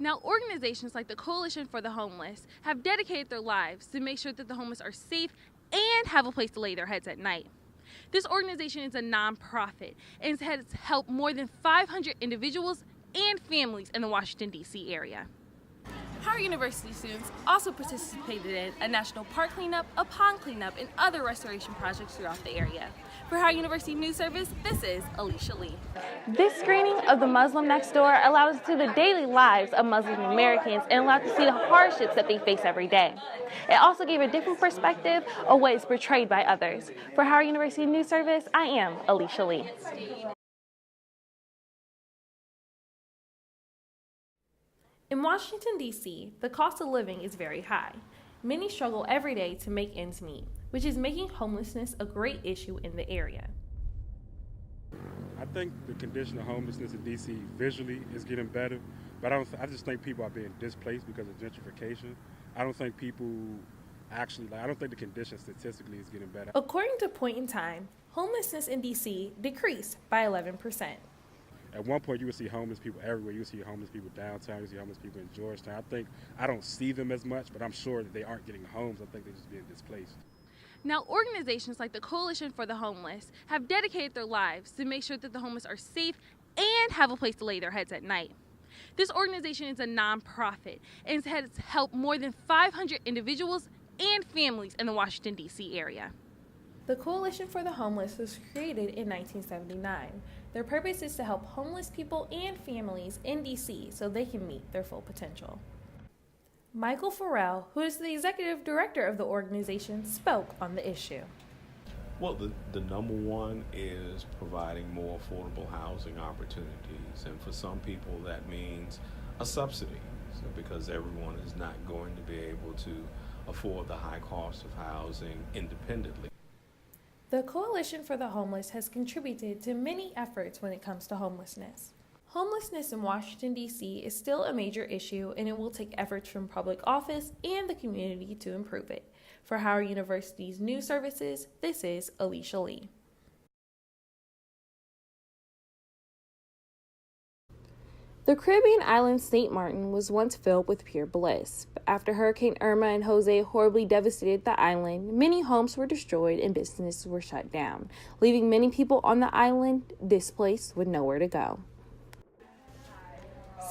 Now, organizations like the Coalition for the Homeless have dedicated their lives to make sure that the homeless are safe and have a place to lay their heads at night. This organization is a nonprofit and has helped more than 500 individuals and families in the Washington, D.C. area. Howard University students also participated in a national park cleanup, a pond cleanup, and other restoration projects throughout the area. For Howard University News Service, this is Alicia Lee. This screening of The Muslim Next Door allows us to see the daily lives of Muslim Americans and allows us to see the hardships that they face every day. It also gave a different perspective of what is portrayed by others. For Howard University News Service, I am Alicia Lee. In Washington, D.C., the cost of living is very high. Many struggle every day to make ends meet, which is making homelessness a great issue in the area. I think the condition of homelessness in D.C. visually is getting better, but I just think people are being displaced because of gentrification. I don't think people I don't think the condition statistically is getting better. According to Point in Time, homelessness in D.C. decreased by 11%. At one point, you would see homeless people everywhere. You would see homeless people downtown. You would see homeless people in Georgetown. I don't see them as much, but I'm sure that they aren't getting homes. I think they're just being displaced. Now, organizations like the Coalition for the Homeless have dedicated their lives to make sure that the homeless are safe and have a place to lay their heads at night. This organization is a nonprofit and has helped more than 500 individuals and families in the Washington, D.C. area. The Coalition for the Homeless was created in 1979. Their purpose is to help homeless people and families in D.C. so they can meet their full potential. Michael Farrell, who is the executive director of the organization, spoke on the issue. Well, the number one is providing more affordable housing opportunities, and for some people that means a subsidy, because everyone is not going to be able to afford the high cost of housing independently. The Coalition for the Homeless has contributed to many efforts when it comes to homelessness. Homelessness in Washington, D.C. is still a major issue, and it will take efforts from public office and the community to improve it. For Howard University's news services, this is Alicia Lee. The Caribbean island St. Martin was once filled with pure bliss, but after Hurricane Irma and Jose horribly devastated the island, many homes were destroyed and businesses were shut down, leaving many people on the island displaced with nowhere to go.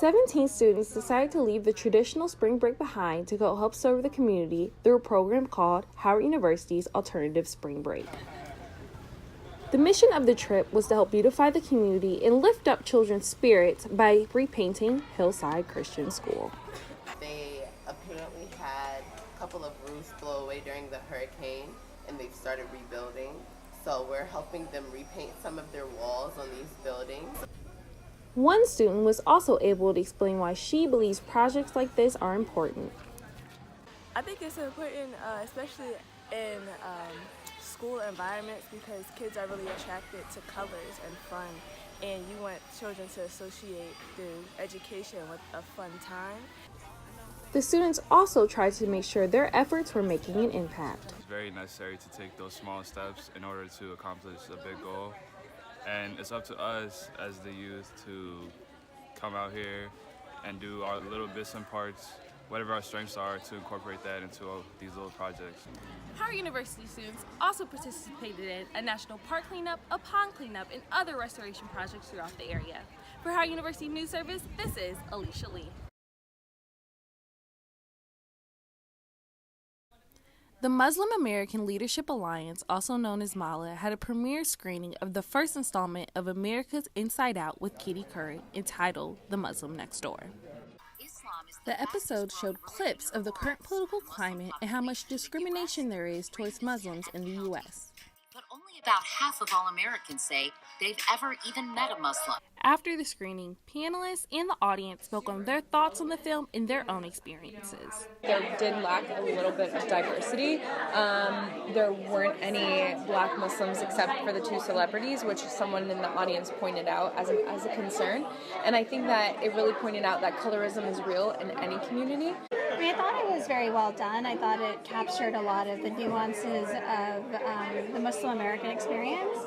17 students decided to leave the traditional spring break behind to go help serve the community through a program called Howard University's Alternative Spring Break. The mission of the trip was to help beautify the community and lift up children's spirits by repainting Hillside Christian School. They apparently had a couple of roofs blow away during the hurricane, and they've started rebuilding. So we're helping them repaint some of their walls on these buildings. One student was also able to explain why she believes projects like this are important. I think it's important, especially in school environments, because kids are really attracted to colors and fun, and you want children to associate the education with a fun time. The students also tried to make sure their efforts were making an impact. It's very necessary to take those small steps in order to accomplish a big goal, and it's up to us as the youth to come out here and do our little bits and parts, whatever our strengths are, to incorporate that into these little projects. Howard University students also participated in a national park cleanup, a pond cleanup, and other restoration projects throughout the area. For Howard University News Service, this is Alicia Lee. The Muslim American Leadership Alliance, also known as MALA, had a premiere screening of the first installment of America's Inside Out with Katie Couric, entitled The Muslim Next Door. The episode showed clips of the current political climate and how much discrimination there is towards Muslims in the U.S. But only about half of all Americans say they've ever even met a Muslim. After the screening, panelists and the audience spoke on their thoughts on the film and their own experiences. There did lack a little bit of diversity. There weren't any black Muslims except for the two celebrities, which someone in the audience pointed out as a concern. And I think that it really pointed out that colorism is real in any community. I thought it was very well done. I thought it captured a lot of the nuances of the Muslim American experience.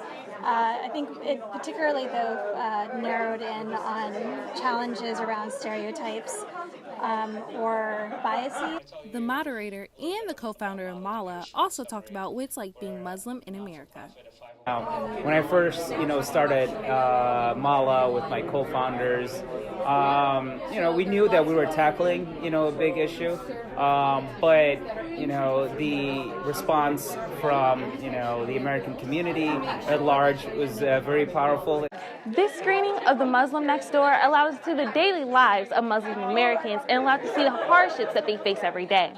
I think it particularly, though, narrowed in on challenges around stereotypes or biasy. The moderator and the co-founder of Mala also talked about what it's like being Muslim in America. When I first, started Mala with my co-founders, we knew that we were tackling, a big issue, but, the response from, the American community at large was very powerful. This screening of The Muslim Next Door allowed us to see the daily lives of Muslim Americans and allowed us to see the hardships that they face every day.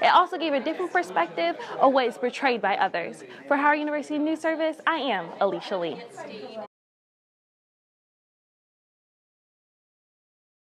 It also gave a different perspective of what is portrayed by others. For Howard University News Service, I am Alicia Lee.